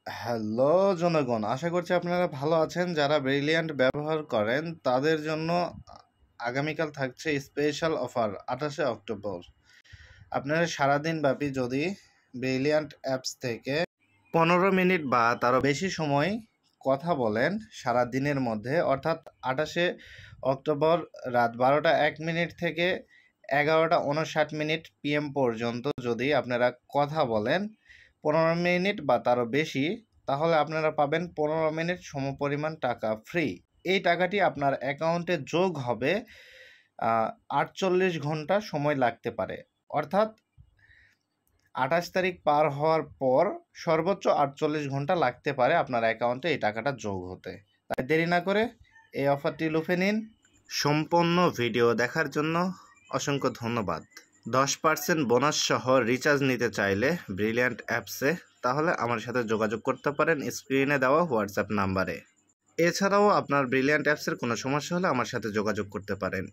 Hello জনগণ, আশা করছি আপনারা ভালো আছেন। যারা ব্রিলিয়ান্ট ব্যবহার করেন তাদের জন্য আগামীকাল থাকছে স্পেশাল অফার 28শে অক্টোবর। আপনারা সারাদিন ব্যাপী যদি ব্রিলিয়ান্ট অ্যাপস থেকে 15 মিনিট বা তারও বেশি সময় কথা বলেন সারা দিনের মধ্যে, অর্থাৎ 28শে অক্টোবর রাত 12টা 1 মিনিট থেকে 11টা 59 মিনিট PM পর্যন্ত যদি আপনারা কথা বলেন 15 মিনিট বা তারও বেশি, তাহলে আপনারা পাবেন 15 মিনিট সমপরিমাণ টাকা ফ্রি। এই টাকাটি আপনার অ্যাকাউন্টে যোগ হবে 48 ঘন্টা সময় লাগতে পারে, অর্থাৎ 28 তারিখ পার হওয়ার পর সর্বোচ্চ 48 ঘন্টা লাগতে পারে আপনার অ্যাকাউন্টে এই টাকাটা যোগ হতে। তাই দেরি না করে এই অফারটি লুফে নিন। সম্পূর্ণ ভিডিও দেখার জন্য অসংখ্য ধন্যবাদ। 10% বোনাস সহ রিচার্জ নিতে চাইলে ব্রিলিয়ান্ট অ্যাপসে, তাহলে আমার সাথে যোগাযোগ করতে পারেন স্ক্রিনে দেওয়া হোয়াটসঅ্যাপ নাম্বারে। এছাড়াও আপনার ব্রিলিয়ান্ট অ্যাপসের কোনো সমস্যা হলে আমার সাথে যোগাযোগ করতে পারেন।